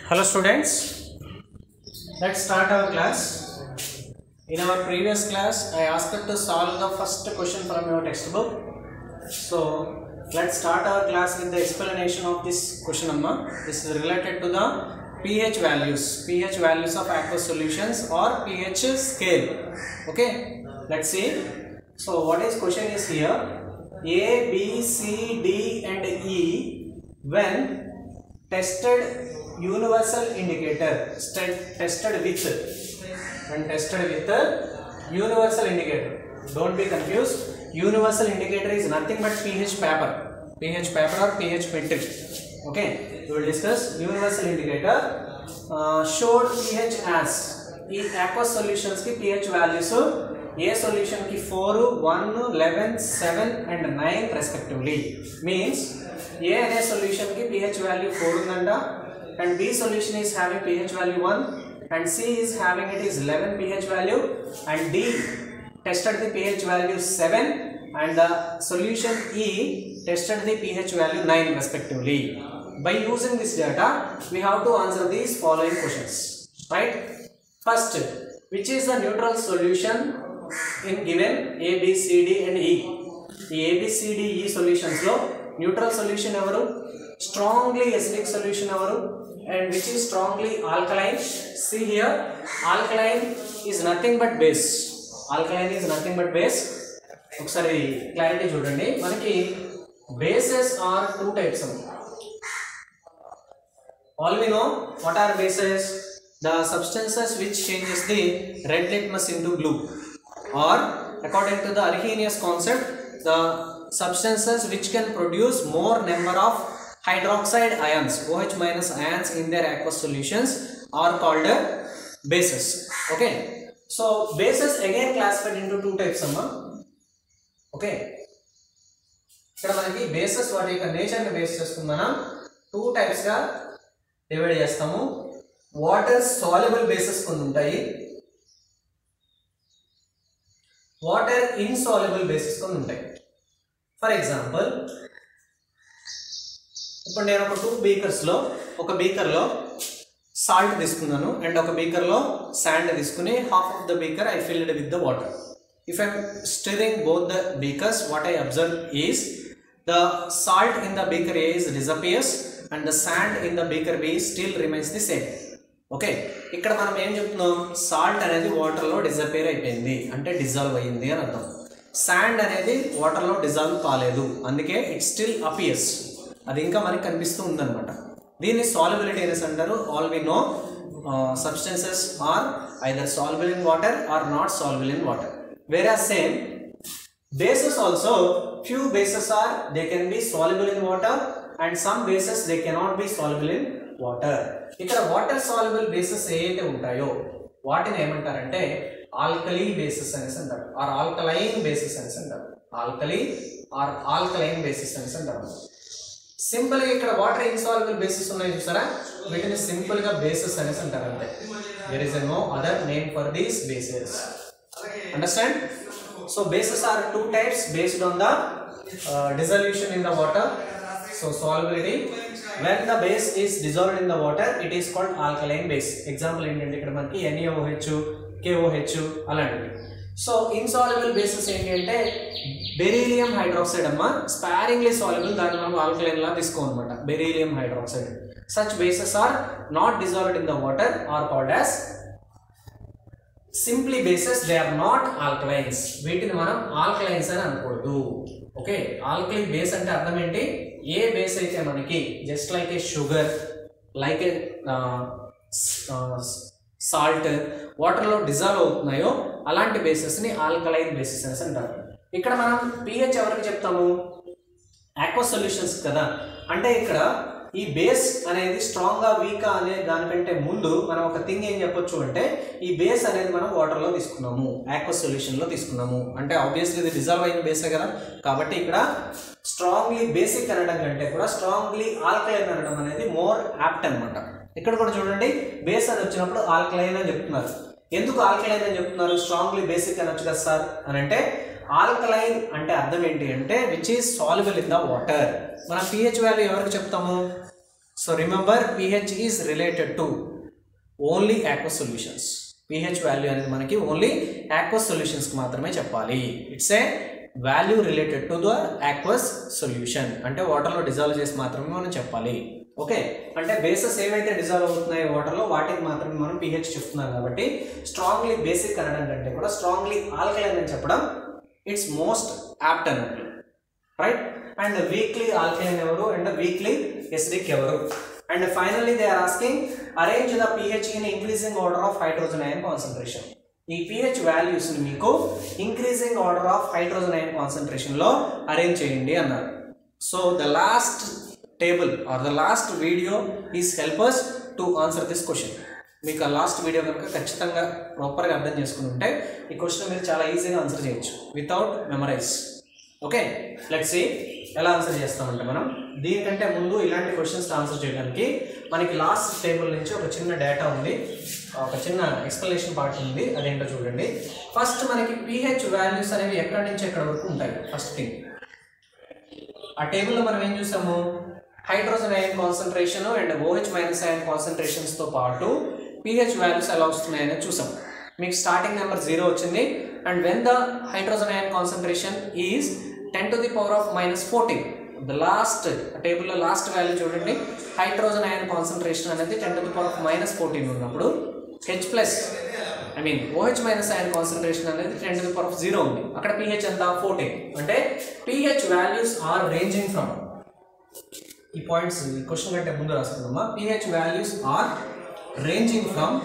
Hello students, let's start our class. In our previous class, I asked you to solve the first question from your textbook. So let's start our class with the explanation of this question number. This is related to the pH values of aqueous solutions or pH scale. Okay, let's see. So what is question is here: A, B, C, D and E when tested universal indicator tested with universal indicator. Don't be confused. Universal indicator is nothing but pH paper or pH metric. Okay, we will discuss universal indicator. Showed pH as ఈ aqueous solutions की pH values A solution की 4, 1, 11, 7 and 9 respectively. Means A अने solution की pH value 4 ఉందంట, and B solution is having pH value 1 and C is having it is 11 pH value, and D tested the pH value 7 and the solution E tested the pH value 9 respectively. By using this data, we have to answer these following questions, right? First, which is the neutral solution in given A, B, C, D and E? The A, B, C, D, E solutions lo neutral solution evaru, strongly acidic solution evaru, and which is strongly alkaline? See here, alkaline is nothing but base. Alkaline is nothing but base. ఒకసారి clarity చూడండి, మనకి bases are two types. All we know what are bases? The substances which changes the red litmus into blue, or according to the Arrhenius concept, the substances which can produce more number of hydroxide ions, OH minus ions in their aqueous solutions are called bases. Okay, so bases again classified into two types. Okay, ఇక్కడ మనకి bases వాటి యొక్క nature ని base చేసుకుని మనం two types గా divide చేస్తాము. Water soluble bases కొన్ని ఉంటాయి, వాటర్ ఇన్సాల్యుబుల్ బేసెస్ కొన్ని ఉంటాయి. ఫర్ ఎగ్జాంపుల్, ఇప్పుడు నేను ఒక ఒక బీకర్లో సాల్ట్ తీసుకున్నాను అండ్ ఒక బీకర్లో శాండ్ తీసుకుని half of the beaker I filled with the water. If I'm stirring both the beakers, what I observe is the salt in the beaker A is disappears and the sand in the beaker B still remains the same. Okay, ఇక్కడ మనం ఏం చెప్తున్నాం, salt అనేది వాటర్లో disappear అయిపోయింది అంటే dissolve అయ్యింది అని అర్థం. శాండ్ అనేది వాటర్లో డిజాల్వ్ కాలేదు, అందుకే ఇట్ స్టిల్ అపియర్స్, అది ఇంకా మనకి కనిపిస్తూ ఉందన్నమాట. దీన్ని సాల్యుబిలిటీ అనేసి అంటారు. All we know substances are either soluble in water or not soluble in water. వేరే same bases also, few bases are they can be soluble in water and some bases they cannot be soluble in water. ఇక్కడ water soluble bases ఏవైతే ఉంటాయో వాటిని ఏమంటారంటే alkali bases అనేసి అంటారు, are alkaline bases అనేసి అంటారు. ఆల్కలీ ఆర్ ఆల్కలైన్ బేసెస్ అనేసి అంటారు. సింపుల్ గా ఇక్కడ వాటర్ ఇన్సాల్యుబుల్ బేసెస్ ఉన్నాయి చూసారా, వీటిని సింపుల్ గా బేసెస్ అనేసి అంటారు అంతే. There is no other name for these bases. Understand? So bases are two types based on the dissolution in the water. So solubility, when the base is dissolved in the water, it is called alkaline base. Example ఏంటంటే ఇక్కడ మనకి NaOH, KOH అలాంటివి. So insoluble bases ఏంటి అంటే beryllium hydroxide అమ్మ, sparingly soluble, దాన్ని మనం alkaline లా తీసుకోమన్నమాట, beryllium hydroxide. Such bases are not dissolved in the water are called as simply bases, they are not alkalines. వీటిని మనం ఆల్కలైన్స్ అని అనకూడదు. ఓకే, ఆల్కలీ బేస్ అంటే అర్థం ఏంటి, ఏ బేస్ అయితే మనకి జస్ట్ లైక్ ఏ షుగర్, లైక్ ఏ సాల్ట్ వాటర్లో డిజాల్వ్ అవుతున్నాయో అలాంటి బేసెస్ని ఆల్కలైన్ బేసెస్ అనేసి అంటారు. ఇక్కడ మనం pH ఎవరికి చెప్తాము, aqueous సొల్యూషన్స్ కదా. అంటే ఇక్కడ ఈ బేస్ అనేది స్ట్రాంగ్ గా వీక్ అనే దానికంటే ముందు మనం ఒక థింగ్ ఏం చెప్పొచ్చు అంటే, ఈ బేస్ అనేది మనం వాటర్లో తీసుకున్నాము, aqueous సొల్యూషన్ లో తీసుకున్నాము అంటే ఆబ్వియస్లీ ఇది డిజాల్వ్ అయిన బేసే కదా. కాబట్టి ఇక్కడ స్ట్రాంగ్లీ బేసిక్ అనడం కంటే కూడా స్ట్రాంగ్లీ ఆల్కలైన్ అనడం అనేది మోర్ యాప్ట్ అనమాట. ఇక్కడ కూడా చూడండి, బేస్ అని వచ్చినప్పుడు ఆల్కలైన్ అని చెప్తున్నారు. ఎందుకు ఆల్కలైన్ అని చెప్తున్నారు, స్ట్రాంగ్లీ బేసిక్ అనొచ్చు కదా సార్ అని అంటే, ఆల్కలైన్ అంటే అర్థం ఏంటి అంటే which is soluble in the water. మనం pH వాల్యూ ఎవరికి చెప్తాము, so remember pH is related to only aqueous solutions. pH value అనేది మనకి ఓన్లీ aqueous సొల్యూషన్స్కి మాత్రమే చెప్పాలి. It's a value related to the aqueous solution, అంటే వాటర్లో డిజాల్వ్ చేసి మాత్రమే మనం చెప్పాలి. ఓకే, అంటే బేసెస్ ఏవైతే డిజాల్వ్ అవుతున్నాయో వాటర్లో వాటికి మాత్రమే మనం pH చెప్తున్నాం కాబట్టి స్ట్రాంగ్లీ బేసిక్ అనడం కంటే కూడా స్ట్రాంగ్లీ ఆల్కలైన్ అని చెప్పడం ఇట్స్ మోస్ట్ యాప్ట్ అన్నట్లు, రైట్? అండ్ వీక్లీ ఆల్కలైన్ ఎవరు అండ్ వీక్లీ ఎసిడిక్ ఎవరు? And finally they are asking arrange the pH in increasing order of hydrogen ion concentration. ఈ pH వాల్యూస్ ని మీకు increasing order of hydrogen ion concentration లో arrange చేయండి అన్నారు. So the last table or the last video is help us to answer this question. మీకు ఆ last video కనుక ఖచ్చితంగా ప్రాపర్గా అర్థం చేసుకుని ఉంటే ఈ క్వశ్చన్ మీరు చాలా ఈజీగా ఆన్సర్ చేయొచ్చు without memorize. Okay, let's see ఎలా ఆన్సర్ చేస్తామంటే మనం దీనికంటే ముందు ఇలాంటి క్వశ్చన్స్ ఆన్సర్ చేయడానికి మనకి లాస్ట్ టేబుల్ నుంచి ఒక చిన్న డేటా ఉంది, ఒక చిన్న ఎక్స్ప్లెనేషన్ పార్ట్ ఉంది. అదేంటో చూడండి. ఫస్ట్ మనకి pH వాల్యూస్ అనేవి ఎక్కడి నుంచి ఎక్కడి వరకు ఉంటాయి. ఫస్ట్ థింగ్ ఆ టేబుల్లో మనం ఏం చూసాము, hydrogen ion concentration and OH minus ion కాన్సంట్రేషన్స్తో పాటు pH వాల్యూస్ ఎలా వస్తున్నాయని చూసాం. మీకు స్టార్టింగ్ నెంబర్ 0 వచ్చింది and when the hydrogen ion concentration is 10 to the power of -14. The last టేబుల్లో లాస్ట్ వాల్యూ చూడండి, హైడ్రోజన్ అయాన్ కాన్సంట్రేషన్ అనేది 10 to the power of -14 ఉన్నప్పుడు OH మైనస్ అయాన్ కాన్సంట్రేషన్ అనేది 10 to the power of 0 ఉంది. అక్కడ pH ఎంత 14. అంటే pH values are ranging from, ఈ పాయింట్స్ ఈ క్వశ్చన్ కంటే ముందు రాసుకుందామా, pH values are ranging from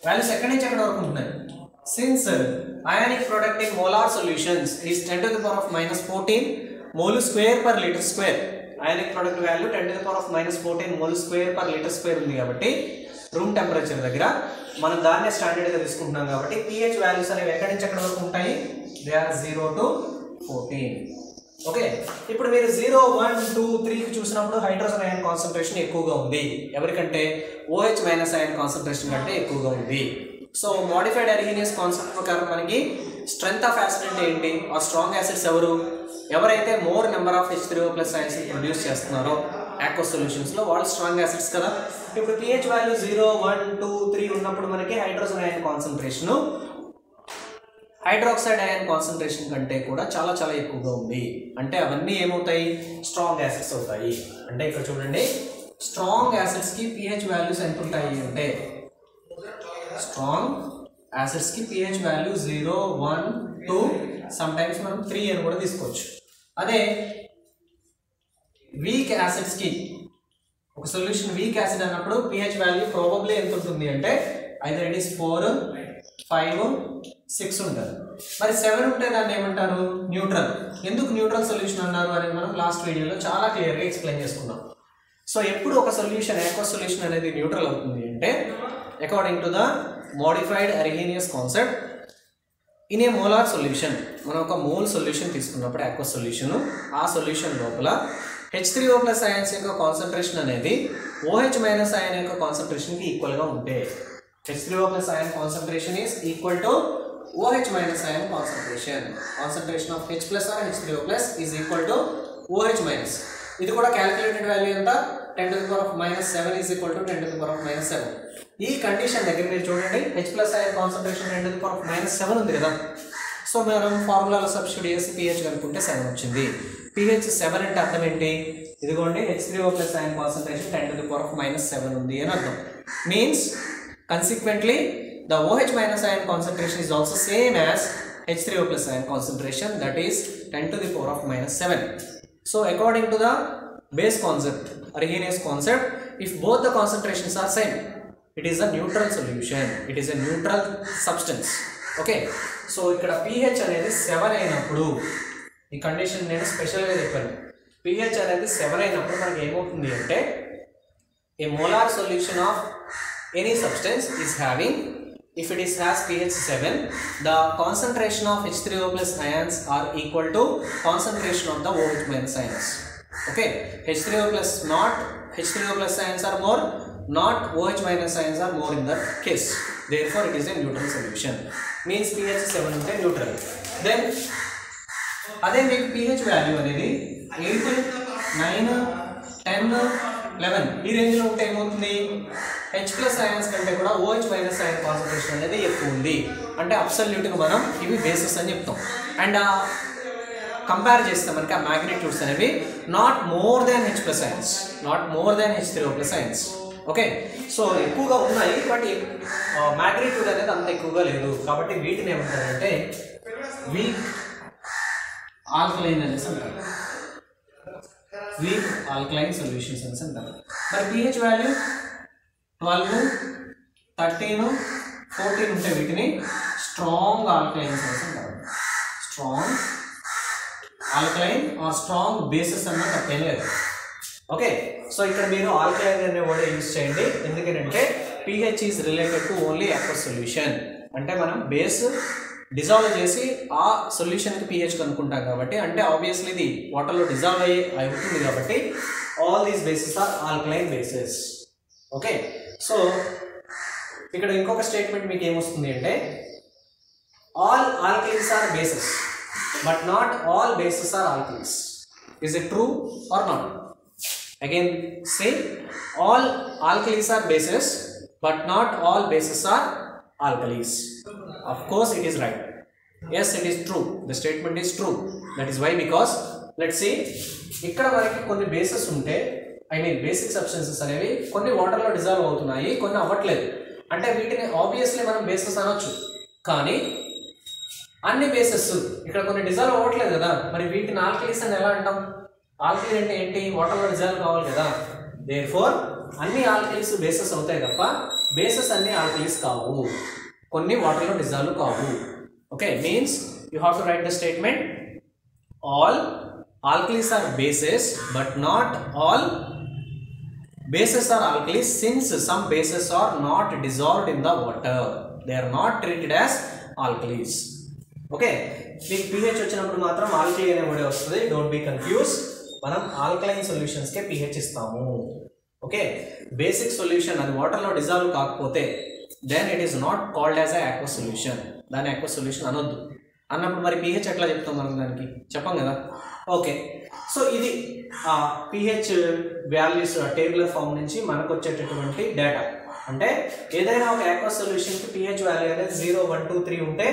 values ఎక్కడి నుంచి ఎక్కడి వరకు ఉంటున్నాయి. Since ionic product in molar solutions is 10 to the power of -14 mole square per litre square. Ionic product value 10 to the power of -14 mole square per litre square ఉంది కాబట్టి room temperature దగ్గర మనం దాన్నే స్టాండర్డ్గా తీసుకుంటున్నాం కాబట్టి pH వాల్యూస్ అనేవి ఎక్కడి నుంచి ఎక్కడి వరకు ఉంటాయి, దే ఆర్ 0 to 14. ఓకే, ఇప్పుడు మీరు 0, 1, 2, 3కి చూసినప్పుడు హైడ్రోజన్ అయాన్ కాన్సంట్రేషన్ ఎక్కువగా ఉంది. ఎవరికంటే OH మైనస్ అయాన్ కాన్సంట్రేషన్ కంటే ఎక్కువగా ఉంది. సో మోడిఫైడ్ అరిహీనియస్ కాన్సెప్ట్ ప్రకారం మనకి స్ట్రెంగ్త్ ఆఫ్ యాసిడ్ అంటే ఏంటి, ఆ స్ట్రాంగ్ యాసిడ్స్ ఎవరు, ఎవరైతే more number of H3O+ ions produce చేస్తున్నారో aqueous సొల్యూషన్స్లో వాళ్ళు స్ట్రాంగ్ యాసిడ్స్ కదా. ఇప్పుడు pH వాల్యూ 0, 1, 2, 3 ఉన్నప్పుడు మనకి hydrogen ion concentration hydroxide ion concentration కంటే కూడా చాలా చాలా ఎక్కువగా ఉంది. అంటే అవన్నీ ఏమవుతాయి, స్ట్రాంగ్ యాసిడ్స్ అవుతాయి. అంటే ఇక్కడ చూడండి, స్ట్రాంగ్ యాసిడ్స్కి pH వాల్యూస్ ఎంత ఉంటాయి అంటే, స్ట్రాంగ్ యాసిడ్స్కి pH వాల్యూ 0, 1, 2, సమ్ టైమ్స్ మనం 3 అని కూడా తీసుకోవచ్చు. అదే వీక్ యాసిడ్స్కి, ఒక సొల్యూషన్ వీక్ యాసిడ్ అన్నప్పుడు pH వాల్యూ ప్రాబబ్లీ ఎంత ఉంటుంది అంటే ఐదర్ ఇట్ ఈస్ 4, 5, 6 ఉంటుంది. మరి 7 ఉంటే దాన్ని ఏమంటారు, న్యూట్రల్. ఎందుకు న్యూట్రల్ సొల్యూషన్ అన్నారు అనేది మనం లాస్ట్ వీడియోలో చాలా క్లియర్గా ఎక్స్ప్లెయిన్ చేసుకున్నాం. సో ఎప్పుడు ఒక సొల్యూషన్ aqueous సొల్యూషన్ అనేది న్యూట్రల్ అవుతుంది అంటే, according to the modified అరిహీనియస్ concept in a molar solution, మనం ఒక మోల్ సొల్యూషన్ తీసుకున్నప్పుడు aqueous సొల్యూషన్, ఆ సొల్యూషన్ లోపల H3O+ అయాన్స్ యొక్క కాన్సంట్రేషన్ అనేది OH మైనస్ అయాన్ యొక్క కాన్సంట్రేషన్కి ఈక్వల్గా ఉంటే, H3O+ ion concentration is equal to OH minus ion concentration. Concentration of H plus or H3O+ is equal to OH minus. ఇది కూడా క్యాలిక్యులేటెడ్ వాల్యూ ఎంత, 10 to the power of -7 is equal to 10 to the power of -7. ఈ condition దగ్గర మీరు చూడండి, H plus ion concentration 10 to the power of -7 ఉంది కదా. So మనం ఫార్ములాలో సబ్స్టిట్యూట్ చేసి pH కనుక్కుంటే 7 వచ్చింది. pH 7 అంటే అర్థం ఏంటి, ఇదిగోండి H3O+ ion concentration 10 to the power of -7 ఉంది అని అర్థం. Means consequently the OH minus ion concentration is also same as H3O+ ion concentration, that is 10 to the power of -7. So according to the base concept, Arrhenius concept, if both the concentrations are same, it is a neutral solution, it is a neutral substance. Okay, so ikkada pH anedi 7 అయినప్పుడు ఈ condition నేను special గా చెప్పాను. pH అనేది 7 అయినప్పుడు మనకి ఏమవుతుంది అంటే, a molar solution of any substance is having, if it is has pH 7, the concentration of H3O+ ions are equal to concentration of the OH minus ions. Okay, H3O+ not, H3O+ ions are more, not OH minus ions are more in that case. Therefore, it is a neutral solution. Means pH 7 unte neutral. Then, అదే మీకు pH value అనేది 8 9, 10, 11 ఈ రేంజ్లో ఉంటే ఏమవుతుంది, H plus ions కంటే కూడా OH minus ion concentration అనేది ఎక్కువ ఉంది. అంటే అబ్సల్యూట్గా మనం ఇవి బేసెస్ అని చెప్తాం. అండ్ కంపేర్ చేస్తే మనకి ఆ మ్యాగ్నిట్యూడ్స్ అనేవి not more than H plus ions, not more than H3O plus ions. Okay, so ఎక్కువగా ఉన్నాయి బట్ మ్యాగ్నిట్యూడ్ అనేది అంత ఎక్కువగా లేదు. కాబట్టి వీటిని ఏమంటారంటే వీక్ ఆల్కలైన్ అనేసి అంటారు, వీక్ ఆల్కలైన్ సొల్యూషన్స్ అనేసి అంటారు. మరి pH వాల్యూ 12, 13, 14 ఉంటే వీటిని స్ట్రాంగ్ ఆల్కలైన్స్ అనేసి అంటారు. Strong alkaline or strong bases అన్న తప్పేం లేదు. ఓకే, సో ఇక్కడ మీరు ఆల్కలైన్ అనే వర్డ్ యూజ్ చేయండి. ఎందుకంటే pH is related to only aqueous solution. అంటే మనం బేస్ డిజాల్వ్ చేసి ఆ సొల్యూషన్కి pH కనుక్కుంటాం కాబట్టి, అంటే ఆబ్వియస్లీ ఇది వాటర్లో డిజాల్వ్ అవుతుంది కాబట్టి all these bases are alkaline bases. Okay, so ఇక్కడ ఇంకొక స్టేట్మెంట్ మీకు ఏమొస్తుంది అంటే all alkalines are bases but not all bases are alkalines. Is it true or not? Again say all alkalis are bases but not all bases are alkalis. Of course it is right. Yes, it is true. The statement is true. That is why, because let's see ikkada variki konni bases unte, I mean basic substances అనేవి కొన్ని water లో dissolve అవుతున్నాయి, కొన్ని అవ్వట్లేదు. అంటే వీటిని obviously మనం bases అనొచ్చు. కానీ అన్ని బేసెస్ ఇక్కడ కొన్ని డిజాల్వ్ అవ్వట్లేదు కదా, మరి వీటిని ఆల్కలీస్ అని ఎలా అంటాం? ఆల్కలీ అంటే ఏంటి? వాటర్లో డిజాల్వ్ కావాలి కదా. దేర్ఫోర్ అన్ని ఆల్కలీస్ బేసెస్ అవుతాయి తప్ప బేసెస్ అన్ని ఆల్కలీస్ కావు, కొన్ని వాటర్లో డిజాల్వ్ కావు. Okay, means you have to write the statement all alkalis are bases but not all bases are alkalis, since some bases are not dissolved in the water, they are not treated as alkalis. Okay, మీకు pH వచ్చినప్పుడు మాత్రం alkali అనే word వస్తుంది. Don't be confuse. మనం alkaline solutions కే pH ఇస్తాము. ఓకే, basic solution అది వాటర్లో డిజాల్వ్ కాకపోతే then it is not called as aqueous solution. దాని aqueous సొల్యూషన్ అనొద్దు. అన్నప్పుడు మరి pH ఎట్లా చెప్తాం మనం? దానికి చెప్పం కదా. ఓకే, సో ఇది pH వాల్యూస్ టేబులర్ ఫామ్ నుంచి మనకు వచ్చేటటువంటి డేటా. అంటే ఏదైనా ఒక aqueous సొల్యూషన్కి pH వాల్యూ అనేది 0, 1, 2, 3 ఉంటే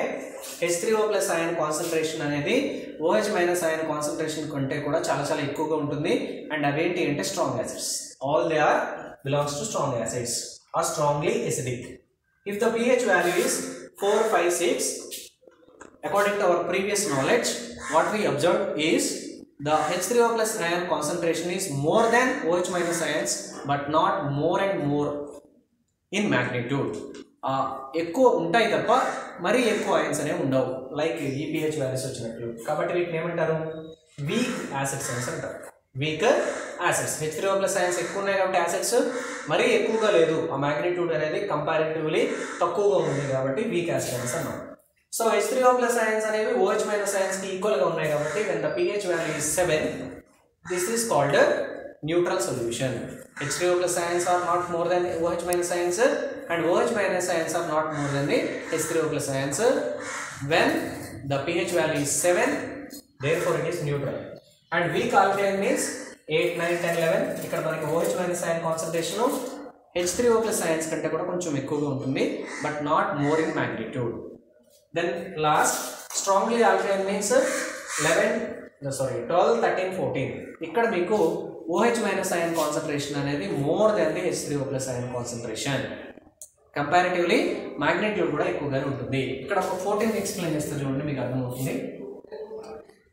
H3O ప్లస్ అయాన్ కాన్సన్ట్రేషన్ అనేది OH మైనస్ అయాన్ కాన్సన్ట్రేషన్ కంటే కూడా చాలా చాలా ఎక్కువగా ఉంటుంది. అండ్ అవేంటి అంటే strong acids. All they are belongs to strong acids are strongly acidic. If the pH value is 4, 5, 6, according to our previous knowledge, what we observed is the H3O plus ion concentration is more than OH minus ions but not more and more in magnitude. ఎక్కువ ఉంటాయి తప్ప మరీ ఎక్కువ ions అనేవి ఉండవు, like ఈ pH values వచ్చినట్లు. కాబట్టి వీటిని ఏమంటారు? వీక్ యాసిడ్స్ అనేసి అంటారు. Week acids. H3O plus ions ఎక్కువ ఉన్నాయి కాబట్టి యాసిడ్స్, మరీ ఎక్కువగా లేదు, ఆ మ్యాగ్నిట్యూడ్ అనేది కంపారిటివ్లీ తక్కువగా ఉంది కాబట్టి వీక్ యాసిడ్ అనేసి అన్నాం. సో H3O ప్లస్ అయాన్స్ అనేవి OH మైనస్ అయాన్స్ కి ఈక్వల్ గా ఉన్నాయి కాబట్టి when the pH value is 7, this is called a neutral solution. H3O plus ions are not more than OH minus ions and OH minus ions are not more than the H3O plus ions. When the pH value is 7, therefore it is neutral. And weak alkaline means 8, 9, 10, 11. ఇక్కడ మనకి OH minus ion concentration H3O plus ions కంటే కూడా కొంచెం ఎక్కువగా ఉంటుంది, but not more in magnitude. Then last, strongly alkaline means 12, 13, 14. ఇక్కడ మీకు OH minus ion concentration అనేది more than the H3O plus ion concentration. Comparatively magnitude కూడా ఎక్కువగానే ఉంటుంది. ఇక్కడ ఒక 14 ఎక్స్ప్లెయిన్ చేస్తే చూడండి, మీకు అర్థమవుతుంది.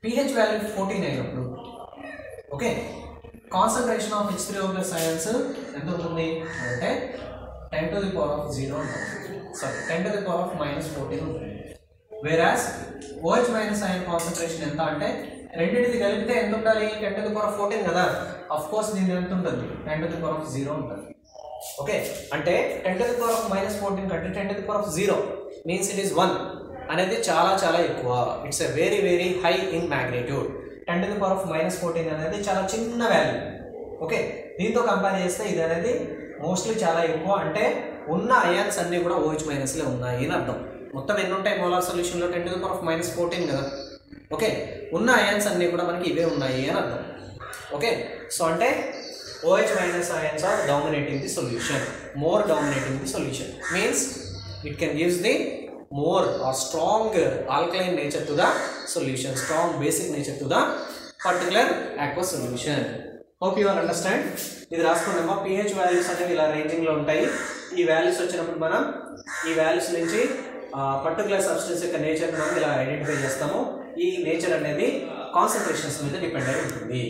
pH వాల్యూ 14 అయినప్పుడు okay, concentration of H3O plus ions ఎంత ఉంటుంది అంటే 10 to the power of 0 ఉంటుంది. Sorry 10 to the power of -14 ఉంటుంది. వేరాస్ OH మైనస్ అయాన్ కాన్సంట్రేషన్ ఎంత అంటే రెండింటిది కలిపితే ఎంత ఉండాలి? 10 to the power of 14 కదా. అఫ్ కోర్స్ దీని ఎంత ఉంటుంది? 10 to the power of 0 ఉంటుంది. ఓకే, అంటే 10 to the power of -14 కంటే 10 to the power of 0 means it is 1 అనేది చాలా చాలా ఎక్కువ. It's a very very high in magnitude. 10 to the power of -14 అనేది చాలా చిన్న వాల్యూ. ఓకే, దీంతో కంపేర్ చేస్తే ఇది అనేది మోస్ట్లీ చాలా ఎక్కువ. అంటే ఉన్న అయాన్స్ అన్నీ కూడా OH మైనస్లే ఉన్నాయి అని అర్థం. మొత్తం ఎన్ని ఉంటాయి molar సొల్యూషన్లో? 10 to the power of -14 కదా. ఓకే, ఉన్న అయాన్స్ అన్నీ కూడా మనకి ఇవే ఉన్నాయి అని అర్థం. ఓకే, సో అంటే OH minus ions are dominating the solution, more dominating the solution, means it can gives the more or strong alkaline nature to the solution, strong basic nature to the particular aqueous solution. Hope you all understand. ఇది రాసుకున్నామా, pH values అనేవి ఇలా ranging లో ఉంటాయి. ఈ values వచ్చినప్పుడు మనం ఈ values నుంచి పర్టికులర్ సబ్స్టెన్స్ యొక్క నేచర్ మనం ఇలా ఐడెంటిఫై చేస్తాము. ఈ నేచర్ అనేది కాన్సంట్రేషన్స్ మీద డిపెండ్ అయి ఉంటుంది.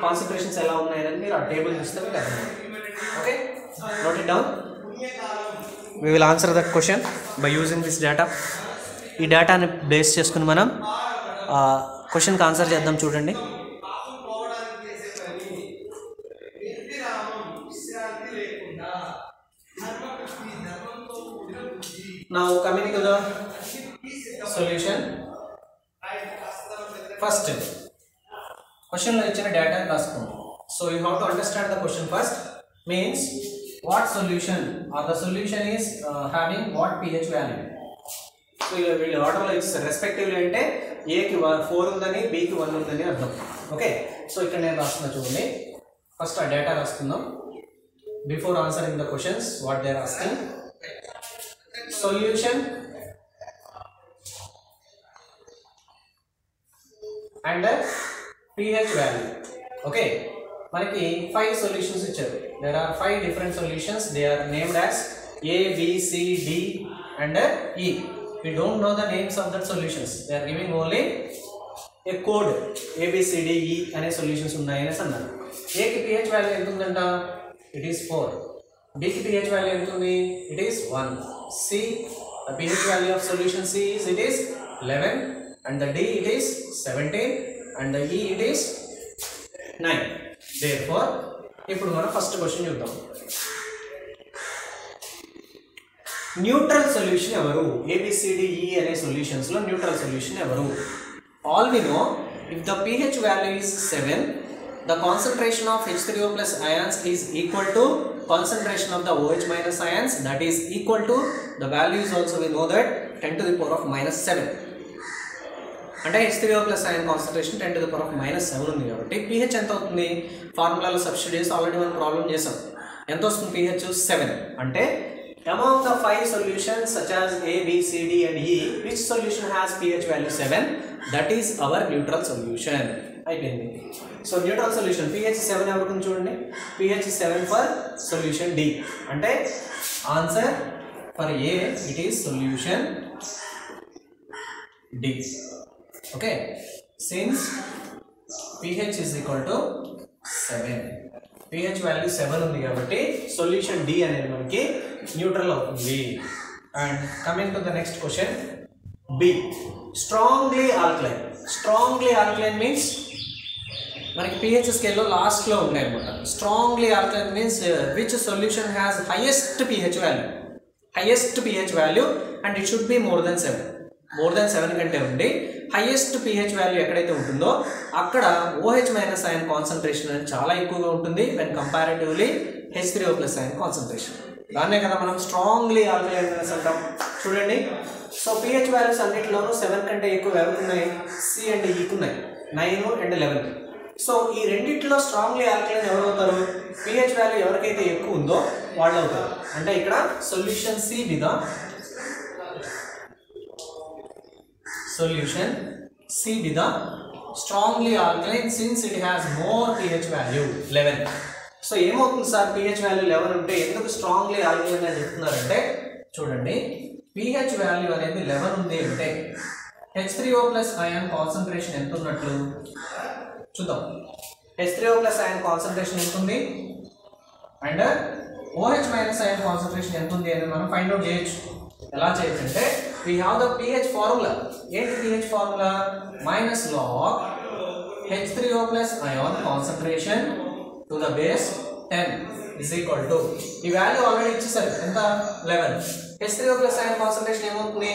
కాన్సంట్రేషన్స్ ఎలా ఉన్నాయని మీరు ఆ టేబుల్ చూస్తే మీకు అర్థమవుతుంది. Okay, note it down. We will answer that question by using this data. ఈ డేటాని బేస్ చేసుకుని మనం క్వశ్చన్కి ఆన్సర్ చేద్దాం. చూడండి, now coming to the solution. First question లో ఇచ్చిన డేటా రాసుకోండి. So you have to understand the question first, means what solution or the solution is having what pH value. So వీళ్ళు ఆర్డర్లో ఇచ్చారు రెస్పెక్టివ్లీ, అంటే ఏకి 4 ఉందని, బికి 1 ఉందని అర్థం. ఓకే, సో ఇక్కడ నేను రాస్తున్నా చూడండి. ఫస్ట్ ఆ డేటా రాసుకుందాం before answering the questions what they are asking. Solution and pH value. Okay, మనకి 5 solutions ఇచ్చారు. There are 5 different solutions. They are named as A, B, C, D and E. We don't know the names of that solutions. They are giving only a code A, B, C, D, E అనే solutions ఉన్నాయని అన్నారు. A కి pH value ఎంత ఉందంట? It is 4. B కి pH value ఎంత ఉంది? It is 1. C, the pH value of solution C is it is 11 and the D it is 17 and the E it is 9. Therefore, ఇప్పుడు మనం first question చూద్దాం. Neutral solution ఎవరు? ABCDE అనే solutions లో neutral solution ఎవరు? All we know, if the pH value is 7, the concentration of H3O plus ions is equal to concentration of the OH minus ions, that is equal to the values also we know that 10 to the power of minus 7. అంటే H3O plus ion concentration 10 to the power of minus 7 ఉంది కాబట్టి pH ఎంత అవుతుంది? ఫార్ములాలో substitute చేసి already మనం problem చేసాం. ఎంత వస్తుంది pH? 7. అంటే among the 5 solutions such as A, B, C, D and E, which solution has pH value 7? That is our neutral solution. అయిపోయింది. సో న్యూట్రల్ సొల్యూషన్ pH 7 ఎవరికి చూడండి, pH 7 ఫర్ సొల్యూషన్ D. అంటే answer for A it is solution D. Okay, since pH is equal to 7, pH value 7 ఉంది కాబట్టి solution D అనేది మనకి neutral అవుతుంది. And coming to the next question, B, strongly alkaline. Strongly alkaline means మనకి pH స్కేల్లో లాస్ట్లో ఉంటాయి అనమాట. Strongly alkaline means which solution has highest pH value, highest pH value and it should be more than 7. More than 7 కంటే ఉండి highest pH value ఎక్కడైతే ఉంటుందో అక్కడ OH మైనస్ అయాన్ కాన్సన్ట్రేషన్ అనేది చాలా ఎక్కువగా ఉంటుంది when comparatively H3O plus ion concentration. దాన్నే కదా మనం స్ట్రాంగ్లీ ఆల్కలైన్ అంటాం. చూడండి, సో pH వాల్యూస్ అన్నింటిలోనూ 7 కంటే ఎక్కువ ఎవరికి ఉన్నాయి? C అండ్ Eకి ఉన్నాయి, 9 అండ్ 11. సో ఈ రెండిట్లో స్ట్రాంగ్లీ ఆల్కలైన్ ఎవరు అవుతారు? pH వాల్యూ ఎవరికైతే ఎక్కువ ఉందో వాళ్ళు అవుతారు. అంటే ఇక్కడ సొల్యూషన్ C మీద solution C be the strongly alkaline since it has more pH value 11. So ఏమవుతుంది సార్, pH వాల్యూ 11 ఉంటే ఎందుకు స్ట్రాంగ్లీ ఆల్కలైన్ అని చెప్తున్నారంటే చూడండి, pH వాల్యూ అనేది 11 ఉంది అంటే H3O ప్లస్ అయాన్ కాన్సన్ట్రేషన్ ఎంత ఉన్నట్లు చూద్దాం. H3O ప్లస్ అయాన్ కాన్సన్ట్రేషన్ ఎంత ఉంది and OH minus ion concentration ఎంత ఉంది అని మనం ఫైండ్ అవుట్ చేయొచ్చు. ఎలా చేయొచ్చు అంటే we have the pH formula. ఏంటి pH formula? minus log H3O plus ion concentration to the base 10 is equal to, ఈ వాల్యూ ఆల్రెడీ ఇచ్చేసారు ఎంత? 11. H3O plus ion concentration ఏమవుతుంది?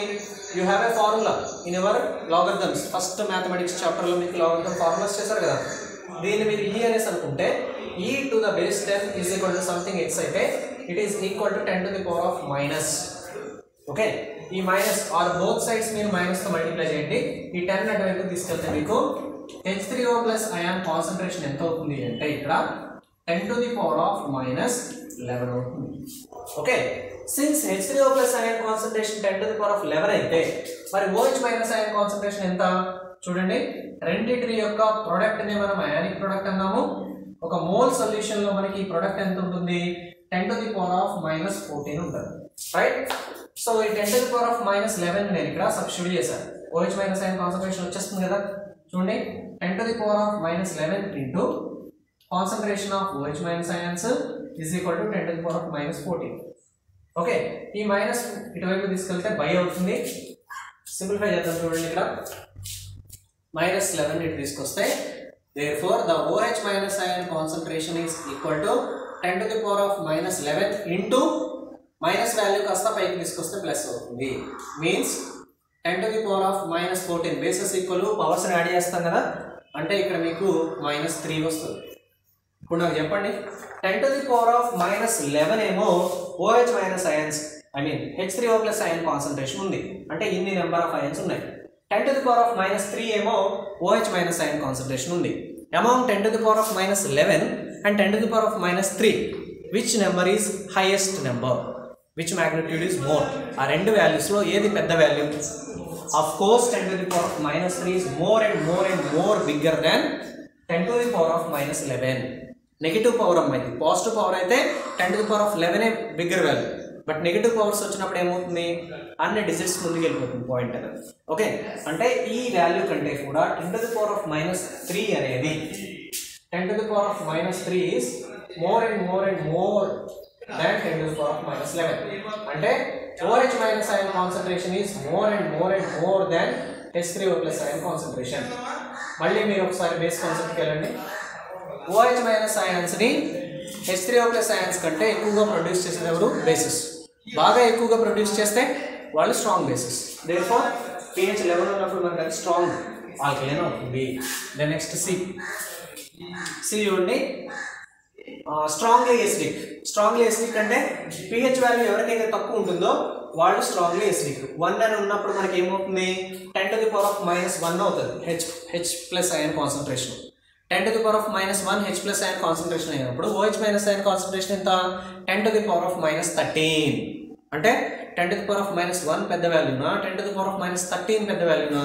you have a formula in your logarithms. First mathematics చాప్టర్లో మీకు logarithm formulas చేశారు కదా, దీన్ని మీరు E అనేసి అనుకుంటే E to the base 10 is equal to something x అయితే it is equal to 10 to the power of minus. Okay, ఈ మైనస్ ఆర్ బోత్ సైడ్స్ మీరు మైనస్ తో మల్టిప్లై చేయండి. ఈ 10 అటువైపు తీసుకెళ్తే మీకు H3O plus ion concentration ఎంత అవుతుంది అంటే ఇక్కడ 10 to the power of minus 11 అవుతుంది. Okay, since H3O plus ion concentration 10 to the power of 11 అయితే మరి OH minus ion concentration ఎంత చూడండి. రెండిటి యొక్క ప్రొడక్ట్ ని మనం అయానిక్ ప్రొడక్ట్ అన్నాము. ఒక మోల్ సొల్యూషన్ లో మనకి ప్రొడక్ట్ ఎంత ఉంటుంది 10 to the power of minus 14 ఉంటుంది, రైట్. సో ఈ 10 to the power of minus 11 నేను ఇక్కడ సబ్స్టిట్యూట్ చేశాను. OH minus ion concentration వచ్చేస్తుంది కదా చూడండి. 10 to the power of minus 11 into concentration of OH minus ions is equal to 10 to the power of minus 14. Okay, ఈ minus ఇటువైపు తీసుకెళ్తే by అవుతుంది. సింప్లిఫై చేద్దాం చూడండి. ఇక్కడ minus 11 ఇటు తీసుకొస్తే therefore the OH minus ion concentration is equal to 10 to the power of minus 11 into minus value కాస్త పైకి తీసుకొస్తే ప్లస్ అవుతుంది. Means 10 to the power of minus 14 bases equal powers add చేస్తాం కదా, అంటే ఇక్కడ మీకు minus 3 వస్తుంది. ఇప్పుడు నాకు చెప్పండి 10 to the power of minus 11 ఏమో OH minus ions I mean H3O plus ion concentration ఉంది, అంటే ఇన్ని నెంబర్ ఆఫ్ అయాన్స్ ఉన్నాయి. 10 to the power of minus 3 ఏమో OH minus ion కాన్సంట్రేషన్ ఉంది. Amount 10 to the power of minus 11 and 10 to the power of minus 3 which number is highest number, which magnitude is more? ఆ రెండు values లో ఏది పెద్ద value? of course 10 to the power of minus 3 is more and more bigger than 10 to the power of minus 11. Negative power అమ్మాయి, positive power అయితే 10 to the power of 11 a bigger value, but negative powers వచ్చినప్పుడు ఏమవుతుంది అన్ని digits ముందుకు వెళ్ళిపోతుంది point అనేది. Okay, అంటే ఈ వాల్యూ కంటే కూడా 10 to the power of minus 3 అనేది 10 to the power of minus 3 is more and more than 10 to the power of minus 11. అంటే OH minus ion concentration is more and more than H3O plus ion concentration. మళ్ళీ మీరు ఒకసారి base కాన్సెప్ట్కి వెళ్ళండి. OH minus ions ని H3O plus ions కంటే ఎక్కువగా produce చేసేది ఎవరు? బేసిస్. బాగా ఎక్కువగా ప్రొడ్యూస్ చేస్తే వాళ్ళు స్ట్రాంగ్ బేసిస్. దేర్ఫోర్ pH 11 ఉన్నప్పుడు మనకి అది స్ట్రాంగ్ ఆల్కలైన్ అవుతుంది. దెన్ నెక్స్ట్ సి చూడండి, స్ట్రాంగ్లీ ఎసిడిక్ అంటే pH వాల్యూ ఎవరికైతే తక్కువ ఉంటుందో వాళ్ళు స్ట్రాంగ్లీ ఎసిడిక్. 1 అని ఉన్నప్పుడు మనకి ఏమవుతుంది 10 to the power of minus 1 అవుతుంది H plus ion concentration. 10 to the power of minus 1 H plus ion concentration అయినప్పుడు OH minus ion కాన్సంట్రేషన్ ఎంత 10 to the power of minus 13. అంటే 10 to the power of minus 1 పెద్ద వాల్యూనా 10 to the power of minus 13 పెద్ద వాల్యూనా?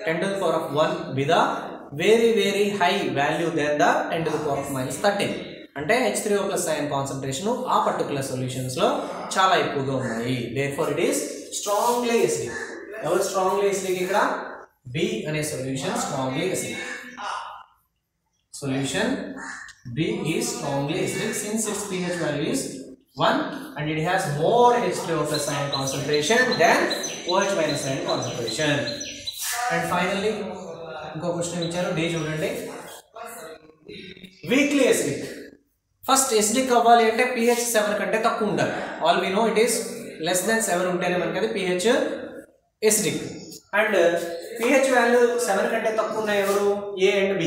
10 to the power of 1 with a very high value than the 10 to the power of minus 13. అంటే H3O plus ion concentration ఆ particular solutions లో చాలా ఎక్కువగా ఉన్నాయి. Therefore it is strongly acidic. ఎవరు strongly acidic? ఇక్కడ B అనే solution strongly acidic. Solution B is strongly acidic since its pH value is 1 and it has more H3O plus ion concentration than OH minus ion concentration. And finally, ఇంకో question ఇచ్చారు, D చూడండి. Weakly acidic. First acidic అవ్వాలి అంటే pH 7 కంటే తక్కువ ఉండాలి. All we know it is less than 7 ఉంటేనే మనకి అది pH acidic. And pH value 7 కంటే తక్కువ ఉన్నాయి ఎవరు? A and B.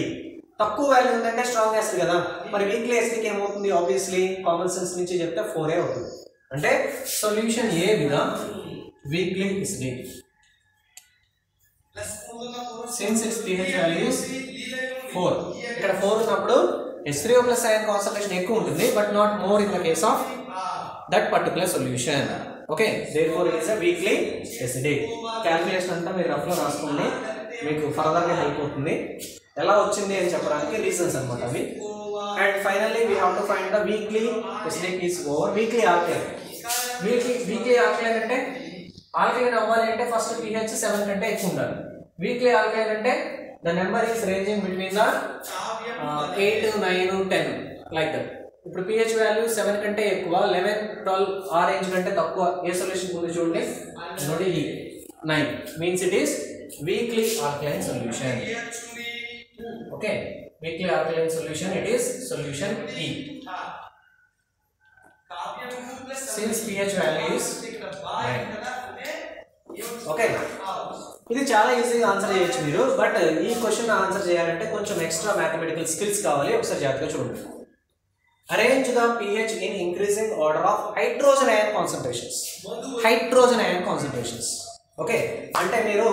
తక్కువ వాల్యూ ఉందంటే స్ట్రాంగ్ యాసిడ్ కదా, మరి వీక్లీ యాసిడ్కి ఏమవుతుంది? ఆబ్వియస్లీ కామన్ సెన్స్ నుంచి చెప్తే 4 అవుతుంది. అంటే సొల్యూషన్ ఏ విధ weekly acidic since it's pH value is 4. ఇక్కడ 4 ఉన్నప్పుడు H3O plus ion కాన్సంట్రేషన్ ఎక్కువ ఉంటుంది, but not more in the case of that particular solution. Okay, therefore it is a weekly acidic. Calculation అంతా మీరు రఫ్లో రాసుకోండి, మీకు ఫర్దర్గా హెల్ప్ అవుతుంది. ఎలా వచ్చింది అని చెప్పడానికి రీజన్స్ అన్నమాట అవి. And finally we have to find the weekly acidic is over weekly alkaline. Weekly alkaline అంటే ఆల్కలైన్ అవ్వాలి అంటే ఫస్ట్ pH 7 కంటే ఎక్కువ ఉండాలి. వీక్లీ ఆల్కలైన్ అంటే the number is ranging between the 8, 9, 10 like that. ఇప్పుడు pH వాల్యూ 7 కంటే ఎక్కువ, 11, 12 ఆ రేంజ్ కంటే తక్కువ ఏ సొల్యూషన్ ఉంది చూడండి, నోటి 9 means it is weekly alkaline solution. Okay, weakly alkaline solution, it is solution E. Since pH value is 9. Okay, ఇది చాలా ఈజీగా ఆన్సర్ చేయొచ్చు మీరు, బట్ ఈ క్వశ్చన్ ఆన్సర్ చేయాలంటే కొంచెం ఎక్స్ట్రా మ్యాథమెటికల్ స్కిల్స్ కావాలి. ఒకసారి జాగ్రత్తగా చూడండి. Arrange the pH in increasing order of hydrogen ion concentrations. Okay, అంటే మీరు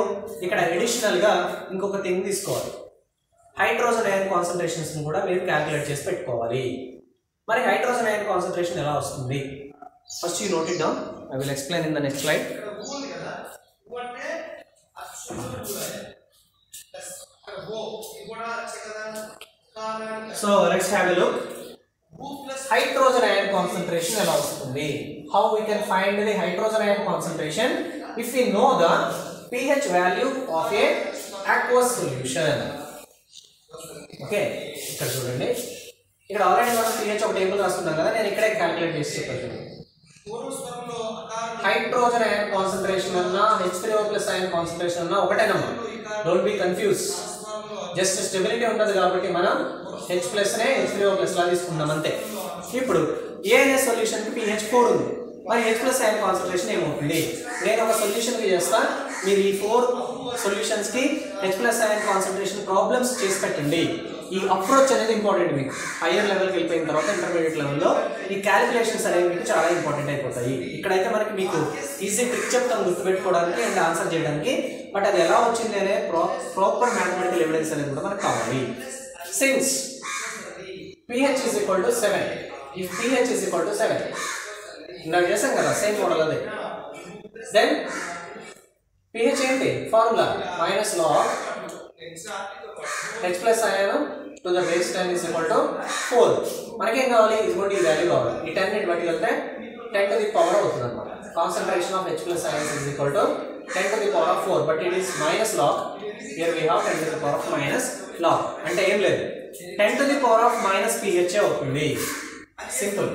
ఇక్కడ అడిషనల్ గా ఇంకొక థింగ్ తీసుకోవాలి. హైడ్రోజన్ అయాన్ కాన్సంట్రేషన్స్ కూడా మీరు క్యాలిక్యులేట్ చేసి పెట్టుకోవాలి. మరి హైడ్రోజన్ అయాన్ కాన్సంట్రేషన్ ఎలా వస్తుంది? First you note it down. I will explain in the next slide. So let's have a look. Hydrogen ion concentration ఎలా వస్తుంది? How we can find the hydrogen ion concentration if we know the pH value of a aqueous solution. Okay, ఇక్కడ చూడండి, ఇక్కడ already మనం pH ఒక table రాసుకున్నాం కదా, నేను ఇక్కడే క్యాలిక్యులేట్ చేసి చెప్తాను. హైడ్రోజన్ అయాన్ కాన్సంట్రేషన్ అన్నా H3O+ అయాన్ కాన్సంట్రేషన్ అన్నా ఒకటేనమ్మా, don't be confuse. Just stability ఉంటుంది కాబట్టి మనం H+ నే H3O+ లా తీసుకున్నాం అంతే. ఇప్పుడు A అనే సొల్యూషన్ కి pH 4 ఉంది, మరి H+ అయాన్ కాన్సంట్రేషన్ ఏమవుతుంది? నేను ఒక సొల్యూషన్ కి చేస్తా, మీరు ఈ 4 సొల్యూషన్స్ కి H+ అయాన్ కాన్సంట్రేషన్ ప్రాబ్లమ్స్ చేసి పెట్టండి. ఈ అప్రోచ్ అనేది ఇంపార్టెంట్. మీకు హైయర్ లెవెల్కి వెళ్ళిపోయిన తర్వాత ఇంటర్మీడియట్ లెవెల్లో ఈ క్యాలిక్యులేషన్స్ అనేవి మీకు చాలా ఇంపార్టెంట్ అయిపోతాయి. ఇక్కడైతే మనకి మీకు ఈజీ ట్రిక్ చెప్తాను గుర్తుపెట్టుకోవడానికి అండ్ ఆన్సర్ చేయడానికి, బట్ అది ఎలా వచ్చింది అనే ప్రాపర్ మ్యాథమెటికల్ ఎవిడెన్స్ అనేది కూడా మనకు కావాలి. Since pH is equal to 7, if pH is equal to 7, ఇందాక చేసాం కదా సేమ్ మోడల్ అదే. దెన్ pH ఏంటి formula? Minus log H+ ion to the base 10 is equal to 4. మనకేం కావాలి? ఇదిగోండి ఈ వాల్యూ కావాలి. ఈ 10 ని బట్టి వెళ్తే 10 to the power అవుతుంది అనమాట. Concentration of H+ ions is equal to 10 to the power of 4, but it is minus log. Here we have 10 to the power of minus log. అంటే ఏం లేదు, 10 to the power of minus pH అవుతుంది. Simple.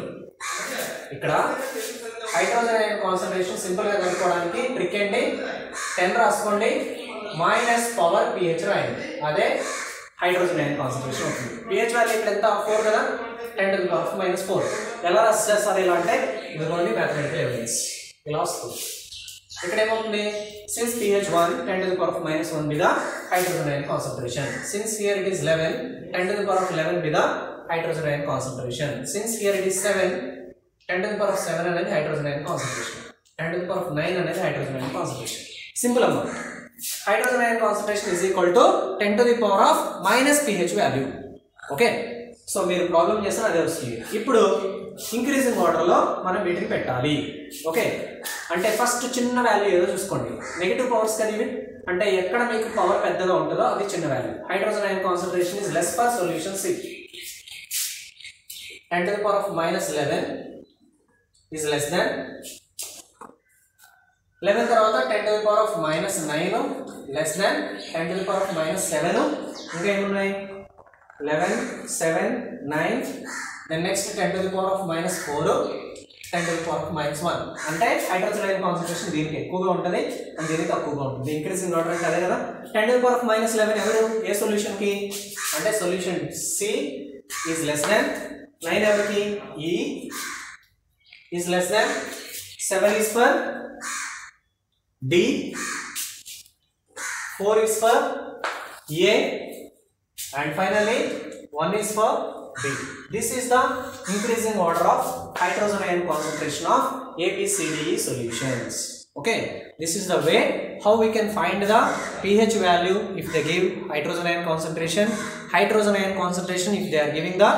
ఇక్కడ hydrogen ion concentration simple గా కనుక్కోవడానికి trick ఏంటి? 10 రాసుకోండి, minus power pH రాయండి, అదే హైడ్రోజన్ అయాన్ కాన్సంట్రేషన్ అవుతుంది. pH వాల్యూ ఇక్కడ ఎంత? 4 కదా, 10 to the power of minus 4. ఎలా రాస్తారు ఇలా అంటే ఇదిగోండి మ్యాథమెటికల్ ఎవిడెన్స్ ఇలా వస్తుంది. ఇక్కడ ఏమవుతుంది? since pH 1 10 to the power of minus 1 be the hydrogen ion concentration, since here it is 11 10 to the power of 11 be the hydrogen ion concentration, since here it is 7 10 to the power of 7 అనేది hydrogen ion concentration, 10 to the power of 9 అనేది hydrogen ion concentration. Simple అమ్మా. hydrogen ion concentration is equal to 10 to the power of minus pH value. Okay, so మీరు problem చేస్తే అదే వస్తుంది. ఇప్పుడు increasing ఆర్డర్లో మనం వీటిని పెట్టాలి. ఓకే, అంటే ఫస్ట్ చిన్న వాల్యూ ఏదో చూసుకోండి. నెగిటివ్ పవర్స్ కదా ఇవి, అంటే ఎక్కడ మీకు పవర్ పెద్దగా ఉంటుందో అది చిన్న value. Hydrogen ion concentration is less for solution C. 10 to the power of minus 11 is less than 11 తర్వాత 10 to the power of minus 9 less than 10 to the power of minus 7. ఇంకా ఏమున్నాయి? 11 7 9, then next 10 to the power of minus 4, 10 to the power of minus 1. అంటే hydrogen ion concentration దీనికి ఎక్కువగా ఉంటుంది and దీనికి తక్కువగా ఉంటుంది. ఇంక్రీజింగ్ ఆర్డర్ అంటే అదే కదా. 10 to the power of minus 11 ఎవరు? ఏ సొల్యూషన్ కి? అంటే solution C is less than 9 ఎవరికి? E is less than 7 is for D, 4 is for A, and finally 1 is for B. This is the increasing order of hydrogen ion concentration of ABCDE solutions. Okay, this is the way how we can find the pH value if they give hydrogen ion concentration if they are giving the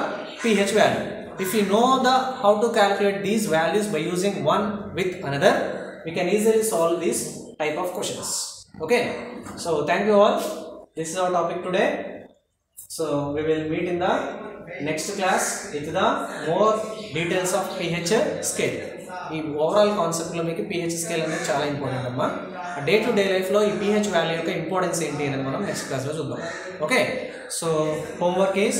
pH value. If you know the how to calculate these values by using one with another, we can easily solve this type of questions. Okay, so thank you all. This is our topic today. So we will meet in the next class with the more details of pH scale. ఈ overall కాన్సెప్ట్లో మీకు pH scale అనేది చాలా important అమ్మా. Day to day లైఫ్లో ఈ pH value యొక్క importance ఏంటి అనేది మనం నెక్స్ట్ క్లాస్లో చూద్దాం. Okay, so homework is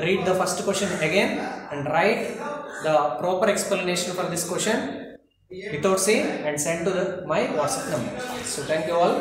read the first question again and right the proper explanation for this question without saying and send to my WhatsApp number. So thank you all.